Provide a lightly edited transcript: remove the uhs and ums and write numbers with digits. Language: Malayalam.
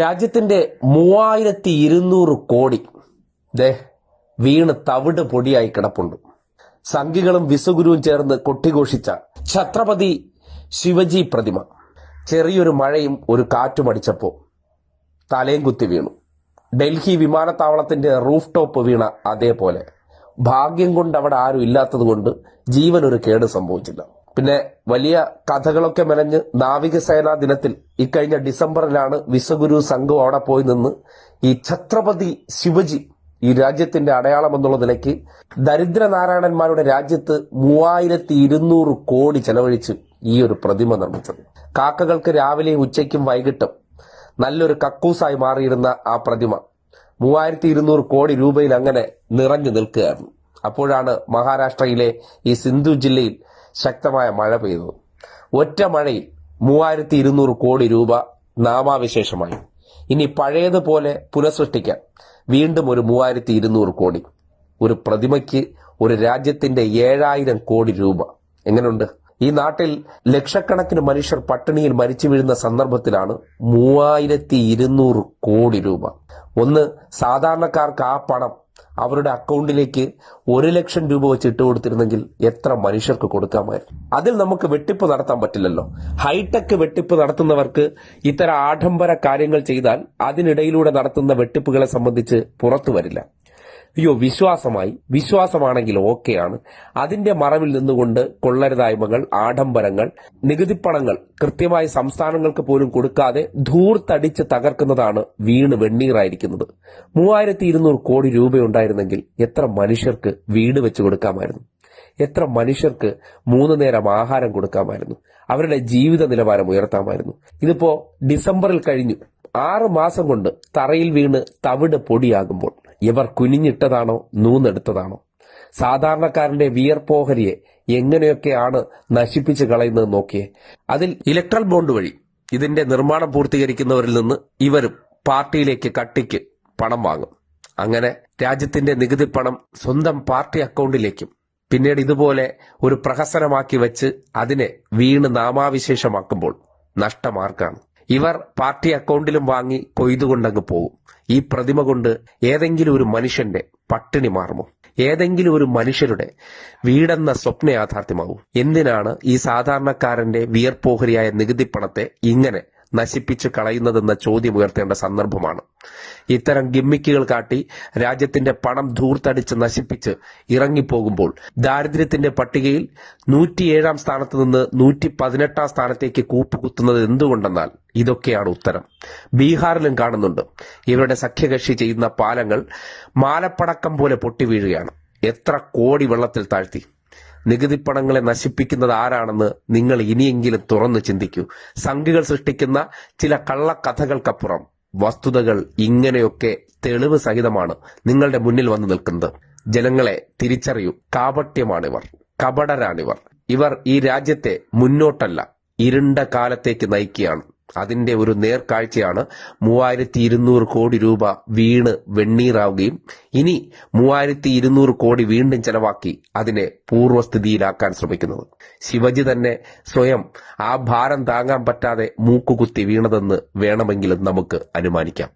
രാജ്യത്തിന്റെ 3200 കോടി വീണ് തവിട് പൊടിയായി കിടപ്പുണ്ട്. സംഘികളും വിസുഗുരുവും ചേർന്ന് കൊട്ടിഘോഷിച്ച ഛത്രപതി ശിവജി പ്രതിമ ചെറിയൊരു മഴയും ഒരു കാറ്റും അടിച്ചപ്പോ തലയും കുത്തി വീണു. ഡൽഹി വിമാനത്താവളത്തിന്റെ റൂഫ് ടോപ്പ് വീണ അതേപോലെ. ഭാഗ്യം കൊണ്ട് അവിടെ ആരും ഇല്ലാത്തത് കൊണ്ട് ജീവനൊരു കേട് സംഭവിച്ചില്ല. പിന്നെ വലിയ കഥകളൊക്കെ മെനഞ്ഞ് നാവികസേനാ ദിനത്തിൽ ഇക്കഴിഞ്ഞ ഡിസംബറിലാണ് വിശ്വഗുരു സംഘം അവിടെ പോയി നിന്ന് ഈ ഛത്രപതി ശിവജി ഈ രാജ്യത്തിന്റെ അടയാളം എന്നുള്ള നിലയ്ക്ക് ദരിദ്രനാരായണന്മാരുടെ രാജ്യത്ത് 3200 കോടി ചെലവഴിച്ച് ഈ ഒരു പ്രതിമ നിർമ്മിച്ചത്. കാക്കകൾക്ക് രാവിലെയും ഉച്ചയ്ക്കും വൈകിട്ടും നല്ലൊരു കക്കൂസായി മാറിയിരുന്ന ആ പ്രതിമ 3200 കോടി രൂപയിൽ അങ്ങനെ നിറഞ്ഞു നിൽക്കുകയായിരുന്നു. അപ്പോഴാണ് മഹാരാഷ്ട്രയിലെ ഈ സിന്ധു ജില്ലയിൽ ശക്തമായ മഴ പെയ്തത്. ഒറ്റ മഴയിൽ 3200 കോടി രൂപ നാമാവിശേഷമായി. ഇനി പഴയതുപോലെ പുനഃസൃഷ്ടിക്കാൻ വീണ്ടും ഒരു 3200 കോടി. ഒരു പ്രതിമയ്ക്ക് ഒരു രാജ്യത്തിന്റെ 7000 കോടി രൂപ. എങ്ങനെയുണ്ട്? ഈ നാട്ടിൽ ലക്ഷക്കണക്കിന് മനുഷ്യർ പട്ടിണിയിൽ മരിച്ചു വീഴുന്ന സന്ദർഭത്തിലാണ് 3200 കോടി രൂപ. ഒന്ന് സാധാരണക്കാർക്ക് ആ പണം അവരുടെ അക്കൗണ്ടിലേക്ക് 1 ലക്ഷം രൂപ വെച്ച് ഇട്ടുകൊടുത്തിരുന്നെങ്കിൽ എത്ര മനുഷ്യർക്ക് കൊടുക്കാമായിരുന്നു. അതിൽ നമുക്ക് വെട്ടിപ്പ് നടത്താൻ പറ്റില്ലല്ലോ. ഹൈടെക് വെട്ടിപ്പ് നടത്തുന്നവർക്ക് ഇത്തരം ആഡംബര കാര്യങ്ങൾ ചെയ്താൽ അതിനിടയിലൂടെ നടത്തുന്ന വെട്ടിപ്പുകളെ സംബന്ധിച്ച് പുറത്തു വരില്ല. അയ്യോ വിശ്വാസമാണെങ്കിൽ ഓക്കെയാണ്. അതിന്റെ മറവിൽ നിന്നുകൊണ്ട് കൊള്ളരുതായ്മകൾ, ആഡംബരങ്ങൾ, നികുതിപ്പണങ്ങൾ കൃത്യമായി സംസ്ഥാനങ്ങൾക്ക് പോലും കൊടുക്കാതെ ധൂർത്തടിച്ച് തകർക്കുന്നതാണ് വീണ് വെണ്ണീറായിരിക്കുന്നത്. 3200 കോടി രൂപയുണ്ടായിരുന്നെങ്കിൽ എത്ര മനുഷ്യർക്ക് വീട് വെച്ച് കൊടുക്കാമായിരുന്നു, എത്ര മനുഷ്യർക്ക് 3 നേരം ആഹാരം കൊടുക്കാമായിരുന്നു, അവരുടെ ജീവിത നിലവാരം ഉയർത്താമായിരുന്നു. ഇതിപ്പോ ഡിസംബറിൽ കഴിഞ്ഞു. 6 മാസം കൊണ്ട് തറയിൽ വീണ് തവിട് പൊടിയാകുമ്പോൾ ഇവർ കുനിഞ്ഞിട്ടതാണോ നൂന്നെടുത്തതാണോ? സാധാരണക്കാരന്റെ വിയർപ്പോഹരിയെ എങ്ങനെയൊക്കെയാണ് നശിപ്പിച്ച് കളയുന്നത് നോക്കിയേ. അതിൽ ഇലക്ട്രൽ ബോണ്ട് വഴി ഇതിന്റെ നിർമ്മാണം പൂർത്തീകരിക്കുന്നവരിൽ നിന്ന് ഇവരും പാർട്ടിയിലേക്ക് കട്ടിക്ക് പണം വാങ്ങും. അങ്ങനെ രാജ്യത്തിന്റെ നികുതി പണം സ്വന്തം പാർട്ടി അക്കൗണ്ടിലേക്കും പിന്നീട് ഇതുപോലെ ഒരു പ്രഹസനമാക്കി വെച്ച് അതിനെ വീണ് നാമാവിശേഷമാക്കുമ്പോൾ നഷ്ടമാർക്കാണ്? ഇവർ പാർട്ടി അക്കൗണ്ടിലും വാങ്ങി കൊയ്തുകൊണ്ടങ്ങ് പോകും. ഈ പ്രതിമ കൊണ്ട് ഏതെങ്കിലും ഒരു മനുഷ്യന്റെ പട്ടിണി മാറുമോ? ഏതെങ്കിലും ഒരു മനുഷ്യരുടെ വീടെന്ന സ്വപ്ന യാഥാർത്ഥ്യമാവും? എന്തിനാണ് ഈ സാധാരണക്കാരന്റെ വിയർപ്പോഹരിയായ നികുതി പണത്തെ ഇങ്ങനെ നശിപ്പിച്ച് കളയുന്നതെന്ന ചോദ്യം ഉയർത്തേണ്ട സന്ദർഭമാണ്. ഇത്തരം ഗിമ്മിക്കുകൾ കാട്ടി രാജ്യത്തിന്റെ പണം ധൂർത്തടിച്ച് നശിപ്പിച്ച് ഇറങ്ങിപ്പോകുമ്പോൾ ദാരിദ്ര്യത്തിന്റെ പട്ടികയിൽ 107 സ്ഥാനത്ത് നിന്ന് 118 സ്ഥാനത്തേക്ക് കൂപ്പുകുത്തുന്നത് എന്തുകൊണ്ടെന്നാൽ ഇതൊക്കെയാണ് ഉത്തരം. ബീഹാറിലും കാണുന്നുണ്ട്. ഇവരുടെ സഖ്യകക്ഷി ചെയ്യുന്ന പാലങ്ങൾ മാലപ്പടക്കം പോലെ പൊട്ടി വീഴുകയാണ്. എത്ര കോടി വെള്ളത്തിൽ താഴ്ത്തി. നികുതിപ്പണങ്ങളെ നശിപ്പിക്കുന്നത് ആരാണെന്ന് നിങ്ങൾ ഇനിയെങ്കിലും തുറന്നു ചിന്തിക്കൂ. സംഘികൾ സൃഷ്ടിക്കുന്ന ചില കള്ളക്കഥകൾക്കപ്പുറം വസ്തുതകൾ ഇങ്ങനെയൊക്കെ തെളിവ് സഹിതമാണ് നിങ്ങളുടെ മുന്നിൽ വന്നു നിൽക്കുന്നത്. ജനങ്ങളെ തിരിച്ചറിയൂ. കാപട്യമാണിവർ, കപടരാണിവർ. ഇവർ ഈ രാജ്യത്തെ മുന്നോട്ടല്ല ഇരുണ്ട കാലത്തേക്ക് നയിക്കുകയാണ്. അതിന്റെ ഒരു നേർക്കാഴ്ചയാണ് 3200 കോടി രൂപ വീണ് വെണ്ണീറാവുകയും ഇനി 3200 കോടി വീണ്ടും ചെലവാക്കി അതിനെ പൂർവ്വസ്ഥിതിയിലാക്കാൻ ശ്രമിക്കുന്നത്. ശിവജി തന്നെ സ്വയം ആ ഭാരം താങ്ങാൻ പറ്റാതെ മൂക്കുകുത്തി വീണതെന്ന് വേണമെങ്കിലും നമുക്ക് അനുമാനിക്കാം.